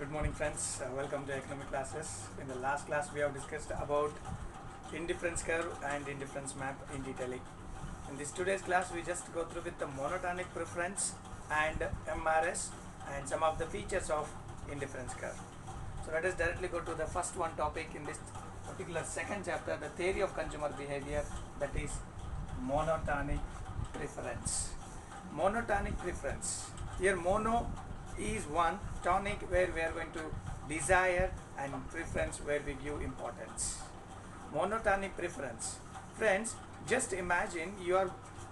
Good morning, friends. Welcome to economic classes. In the last class, we have discussed about indifference curve and indifference map in detailing. In this today's class, we just go through with the monotonic preference and MRS and some of the features of indifference curve. So let us directly go to the first one topic in this particular second chapter, the theory of consumer behavior, that is monotonic preference. Monotonic preference. Here mono is one, tonic where we are going to desire, and preference where we give importance. Monotonic preference. Friends, just imagine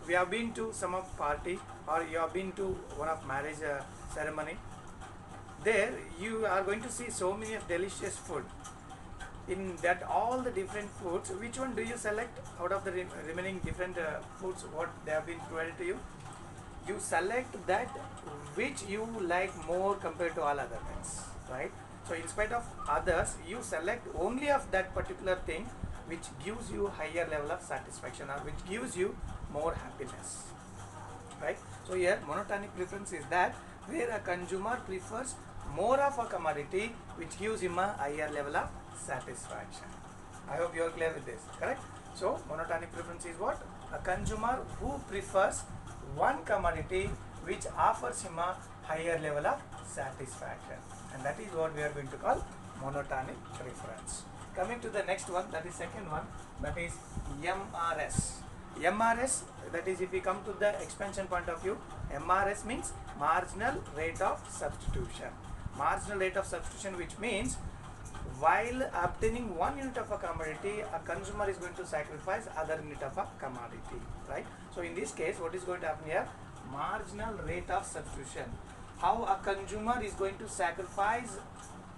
we have been to some of party, or you have been to one of marriage ceremony. There you are going to see so many delicious food. In that all the different foods, which one do you select out of the remaining different foods what they have been provided to you? You select that which you like more compared to all other things, right? So in spite of others, you select only of that particular thing which gives you higher level of satisfaction, or which gives you more happiness, right? So here monotonic preference is that where a consumer prefers more of a commodity which gives him a higher level of satisfaction. I hope you are clear with this, correct? So monotonic preference is what? A consumer who prefers one commodity which offers him a higher level of satisfaction, and that is what we are going to call monotonic preference. Coming to the next one, that is second one, that is MRS. MRS, that is, if we come to the expansion point of view, MRS means marginal rate of substitution. Marginal rate of substitution, which means while obtaining 1 unit of a commodity, a consumer is going to sacrifice other unit of a commodity, right? So in this case, what is going to happen here? Marginal rate of substitution. How a consumer is going to sacrifice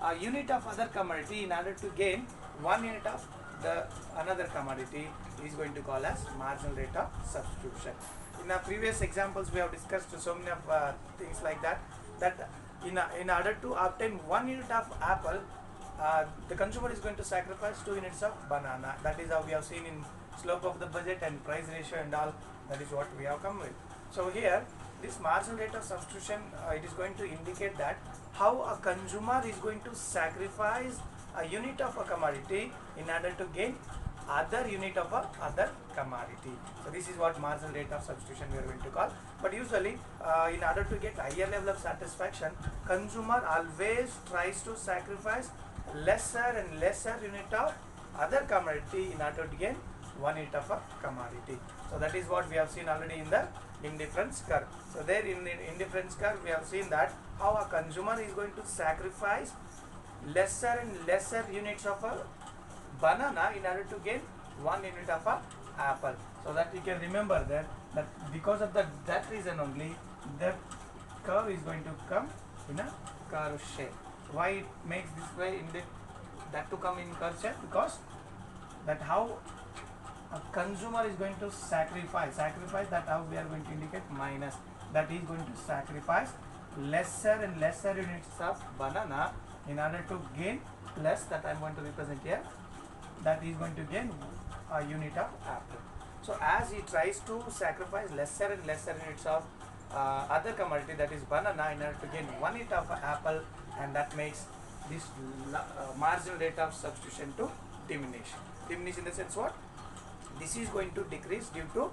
a unit of other commodity in order to gain 1 unit of the another commodity is going to call as marginal rate of substitution. In our previous examples, we have discussed so many of things like that. That in order to obtain 1 unit of apple, the consumer is going to sacrifice 2 units of banana. That is how we have seen in slope of the budget and price ratio and all. That is what we have come with. So here, this marginal rate of substitution, it is going to indicate that how a consumer is going to sacrifice a unit of a commodity in order to gain other unit of a other commodity. So this is what marginal rate of substitution we are going to call. But usually, in order to get higher level of satisfaction, consumer always tries to sacrifice lesser and lesser unit of other commodity in order to gain 1 unit of a commodity. So that is what we have seen already in the indifference curve. So there in the indifference curve, we have seen that how a consumer is going to sacrifice lesser and lesser units of a banana in order to gain 1 unit of a apple. So that we can remember that because of that reason only, the curve is going to come in a curve shape. Why it makes this way in that to come in curve shape? Because that how a consumer is going to sacrifice that how we are going to indicate minus, that is going to sacrifice lesser and lesser units of banana in order to gain plus, that I am going to represent here, that is going to gain a unit of apple. So as he tries to sacrifice lesser and lesser units of other commodity, that is banana, in order to gain 1 unit of apple, and that makes this marginal rate of substitution to diminish. Diminish in the sense what? This is going to decrease due to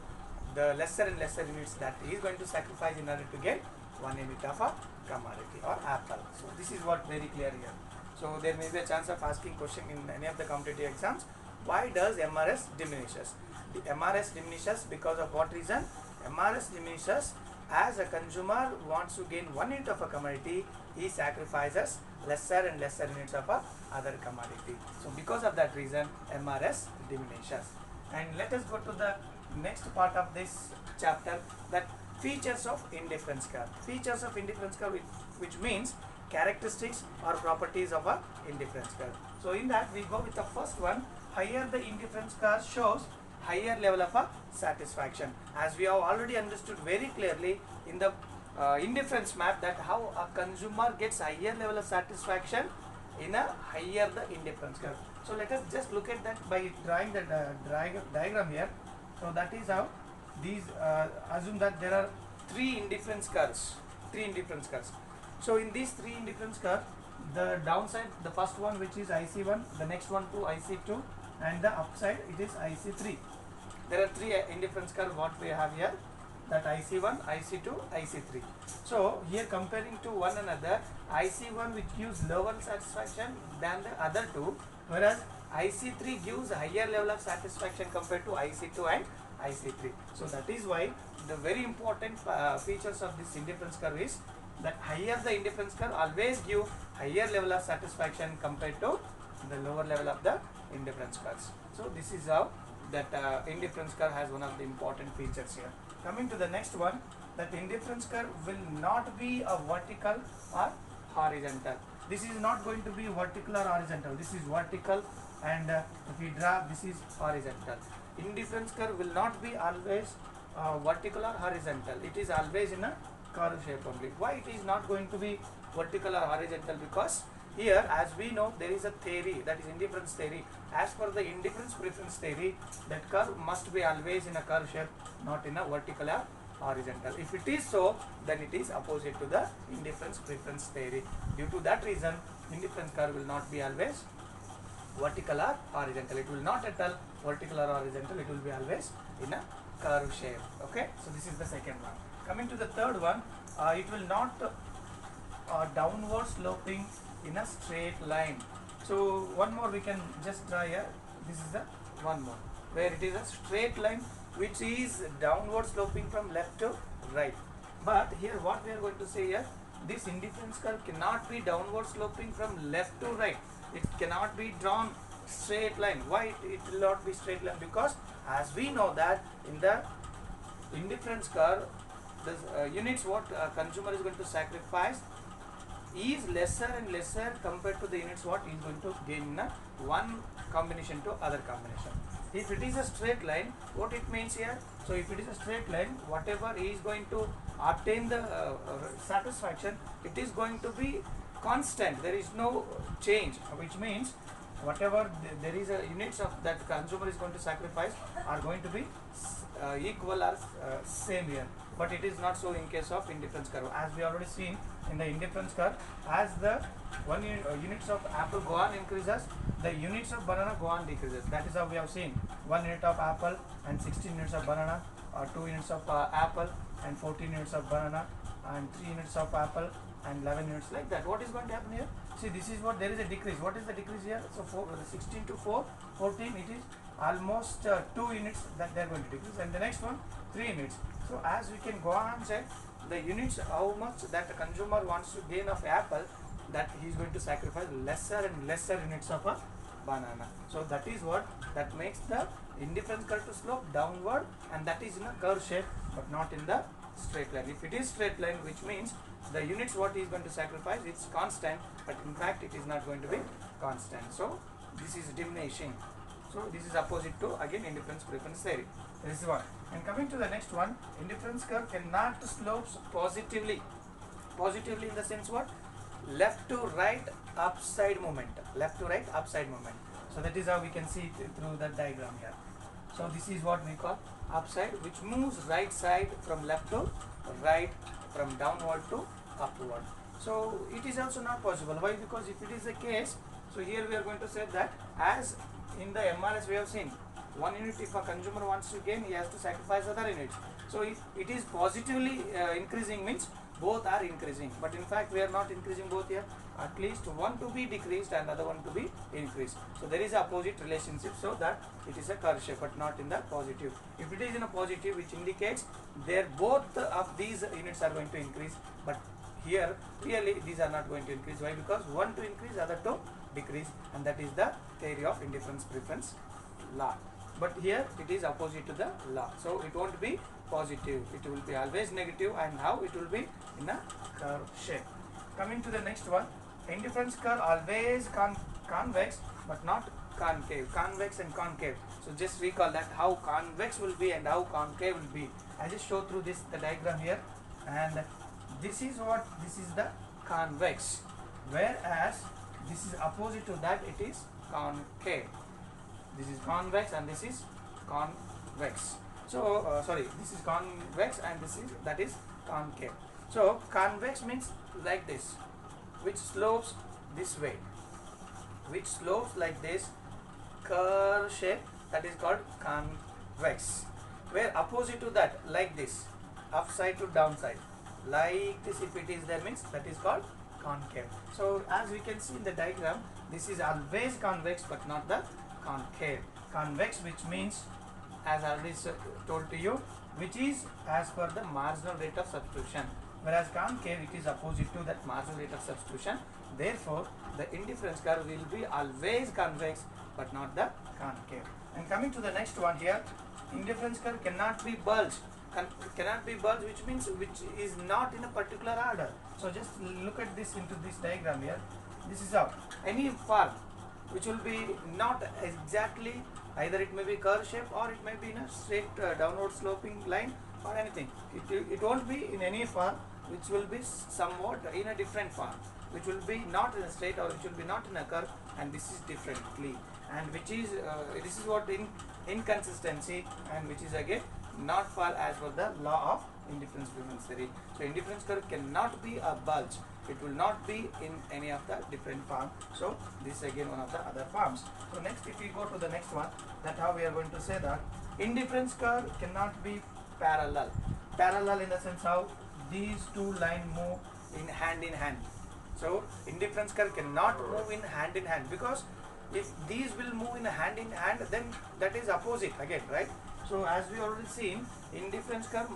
the lesser and lesser units that he is going to sacrifice in order to get 1 unit of a commodity or apple. So this is what very clear here. So there may be a chance of asking question in any of the competitive exams. Why does MRS diminishes? The MRS diminishes because of what reason? MRS diminishes as a consumer wants to gain 1 unit of a commodity, he sacrifices lesser and lesser units of a other commodity. So because of that reason, MRS diminishes. And let us go to the next part of this chapter, that features of indifference curve. Features of indifference curve, which means characteristics or properties of a indifference curve. So in that we go with the first one. Higher the indifference curve shows, higher level of a satisfaction. As we have already understood very clearly in the indifference map, that how a consumer gets higher level of satisfaction in a higher the indifference curve. So let us just look at that by drawing the diagram here. So that is how these assume that there are three indifference curves. So in these three indifference curves, the downside, the first one which is IC1, the next one to IC2, and the upside it is IC3. There are three indifference curve what we have here, that IC1, IC2, IC3. So here comparing to one another, IC1 which gives lower satisfaction than the other two, whereas IC3 gives higher level of satisfaction compared to IC2 and IC3. So that is why the very important features of this indifference curve is that higher the indifference curve always give higher level of satisfaction compared to the lower level of the indifference curves. So this is how that indifference curve has one of the important features here. Coming to the next one, that indifference curve will not be a vertical or horizontal. This is not going to be vertical or horizontal. This is vertical, and if we draw, this is horizontal. Indifference curve will not be always vertical or horizontal. It is always in a curve shape only. Why it is not going to be vertical or horizontal? Because here, as we know, there is a theory, that is indifference theory. As per the indifference preference theory, that curve must be always in a curve shape, not in a vertical or horizontal. If it is so, then it is opposite to the indifference preference theory. Due to that reason, indifference curve will not be always vertical or horizontal. It will not at all vertical or horizontal. It will be always in a curve shape. Okay, so this is the second one. Coming to the third one, it will not downward sloping in a straight line. So one more we can just try here. This is the one more where it is a straight line which is downward sloping from left to right. But here what we are going to say here, this indifference curve cannot be downward sloping from left to right. It cannot be drawn straight line. Why it will not be straight line? Because as we know that in the indifference curve, the units what consumer is going to sacrifice is lesser and lesser compared to the units what is going to gain in a one combination to other combination. If it is a straight line, what it means here? So if it is a straight line, whatever is going to obtain the satisfaction, it is going to be constant. There is no change, which means whatever there is a units of that consumer is going to sacrifice are going to be equal or same here. But it is not so in case of indifference curve. As we already seen in the indifference curve, as the units of apple go on increases, the units of banana go on decreases. That is how we have seen 1 unit of apple and 16 units of banana, or 2 units of apple and 14 units of banana, and 3 units of apple and 11 units, like that. What is going to happen here? See, this is what there is a decrease. What is the decrease here? So 16 to 4, 14, it is almost 2 units that they are going to decrease, and the next one 3 units. So as we can go on and say, the units how much that the consumer wants to gain of apple, that he is going to sacrifice lesser and lesser units of a banana. So that is what that makes the indifference curve to slope downward, and that is in a curve shape but not in the straight line. If it is straight line, which means the units what he is going to sacrifice, it's constant, but in fact it is not going to be constant. So this is diminishing. So this is opposite to again indifference preference theory. This is one. And coming to the next one, indifference curve cannot slopes positively. Positively in the sense what? Left to right upside movement. Left to right upside movement. So that is how we can see through the diagram here. So this is what we call upside, which moves right side from left to right, from downward to upward. So it is also not possible. Why? Because if it is the case, so here we are going to say that as in the MRS we have seen, 1 unit if a consumer wants to gain, he has to sacrifice other units. So if it is positively increasing, means both are increasing, but in fact we are not increasing both here. At least one to be decreased and other one to be increased. So there is a opposite relationship, so that it is a curve shape but not in the positive. If it is in a positive, which indicates there both of these units are going to increase, but here really these are not going to increase. Why? Because one to increase, other to decrease, and that is the theory of indifference preference law. But here it is opposite to the law, so it won't be positive, it will be always negative. And how it will be? In a curve shape. Coming to the next one, indifference curve always convex but not concave. Convex and concave. So just recall that how convex will be and how concave will be. I just show through this the diagram here, and this is what, this is the convex, whereas this is opposite to that, it is concave. This is convex and this is convex. So sorry, this is convex and this is, that is concave. So convex means like this, which slopes this way, which slopes like this curve shape, that is called convex. Where opposite to that, like this, upside to downside, like this, if it is there, means that is called concave. So as we can see in the diagram, this is always convex but not the concave. Convex, which means, as I already told to you, which is as per the marginal rate of substitution, whereas concave, it is opposite to that marginal rate of substitution. Therefore the indifference curve will be always convex but not the concave. And coming to the next one here, indifference curve cannot be bulged. Cannot be bulged, which means which is not in a particular order. So just look at this into this diagram here. This is how any form which will be not exactly, either it may be curve shape or it may be in a straight downward sloping line or anything. It won't be in any form, which will be somewhat in a different form, which will be not in a straight or which will be not in a curve, and this is differently, and which is this is what in inconsistency, and which is again not fall as per the law of indifference preference theory. So indifference curve cannot be a bulge, it will not be in any of the different form. So this is again one of the other forms. So next, if we go to the next one, that how we are going to say that indifference curve cannot be parallel. Parallel in the sense how these two lines move in hand. So indifference curve cannot move in hand, because if these will move in hand, then that is opposite again, right? So as we already seen, indifference curve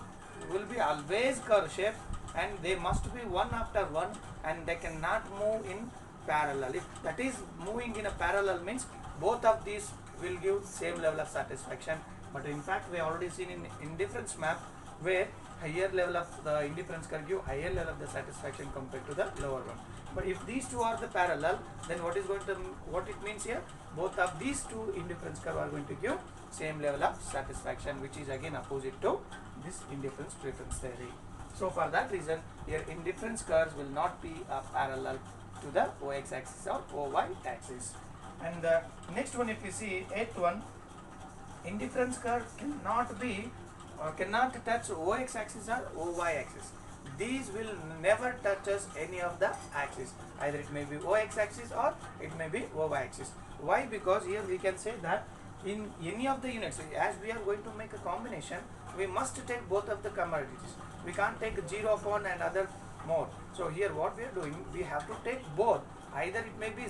will be always curve shape, and they must be one after one, and they cannot move in parallel. If that is moving in a parallel, means both of these will give same level of satisfaction. But in fact, we have already seen in indifference map where higher level of the indifference curve give higher level of the satisfaction compared to the lower one. But if these two are the parallel, then what it means here, both of these two indifference curve are going to give same level of satisfaction, which is again opposite to this indifference preference theory. So for that reason, here indifference curves will not be parallel to the OX axis or OY axis. And the next one, if you see, eighth one, indifference curve cannot be cannot touch OX axis or OY axis. These will never touch us any of the axis. Either it may be OX axis or it may be OY axis. Why? Because here we can say that in any of the units, as we are going to make a combination, we must take both of the commodities. We can't take 0 of one and other more. So here what we are doing, we have to take both. Either it may be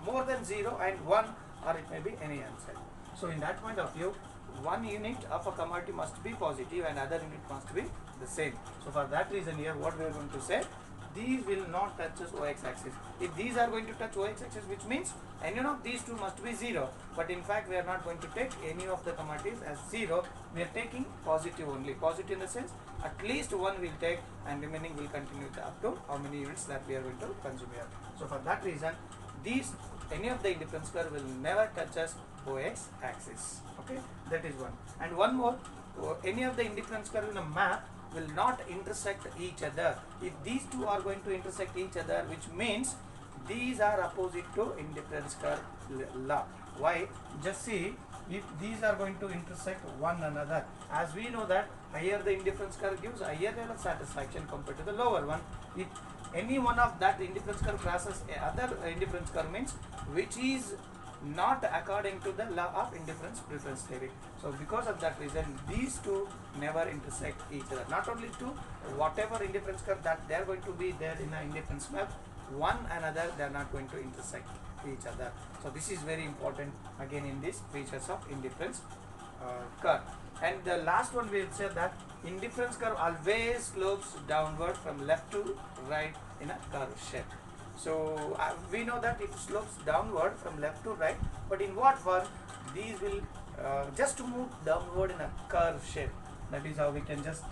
more than 0 and 1, or it may be any answer. So in that point of view, one unit of a commodity must be positive and other unit must be the same. So for that reason here, what we are going to say, these will not touch us OX axis. If these are going to touch OX axis, which means any one of these two must be 0. But in fact, we are not going to take any of the commodities as 0. We are taking positive only. Positive in the sense, at least one will take, and remaining will continue up to how many units that we are going to consume here. So for that reason, these any of the indifference curve will never touch us OX axis. Okay, that is one. And one more, any of the indifference curve in a map will not intersect each other. If these two are going to intersect each other, which means these are opposite to indifference curve law. Why? Just see, if these are going to intersect one another, as we know that higher the indifference curve gives higher level of satisfaction compared to the lower one. If any one of that indifference curve crosses other indifference curve, means which is not according to the law of indifference preference theory. So because of that reason, these two never intersect each other. Not only two, whatever indifference curve that they are going to be there in an indifference map, one another they are not going to intersect each other. So this is very important again in these features of indifference curve. And the last one, we will say that indifference curve always slopes downward from left to right in a curve shape. So we know that it slopes downward from left to right, but in what form? These will just move downward in a curve shape. That is how we can just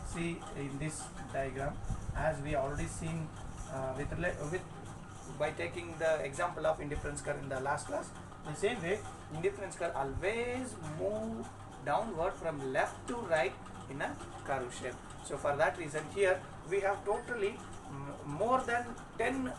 see in this diagram, as we already seen by taking the example of indifference curve in the last class. The same way, indifference curve always move downward from left to right in a curve shape. So for that reason, here we have totally more than 10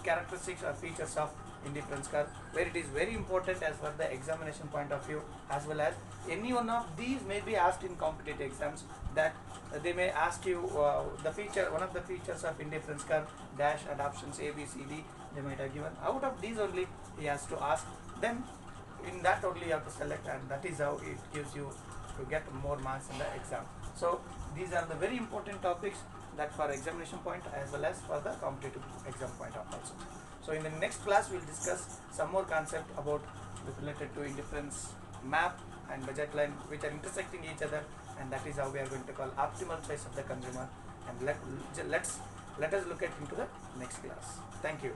characteristics or features of indifference curve, where it is very important as per the examination point of view, as well as any one of these may be asked in competitive exams. that they may ask you one of the features of indifference curve dash and options A, B, C, D. They might have given out of these only he has to ask. Then in that only you have to select, and that is how it gives you to get more marks in the exam. So these are the very important topics that for examination point as well as for the competitive exam point of also. So in the next class we'll discuss some more concept about related to indifference map and budget line, which are intersecting each other, and that is how we are going to call optimal choice of the consumer. And let us look at into the next class. Thank you.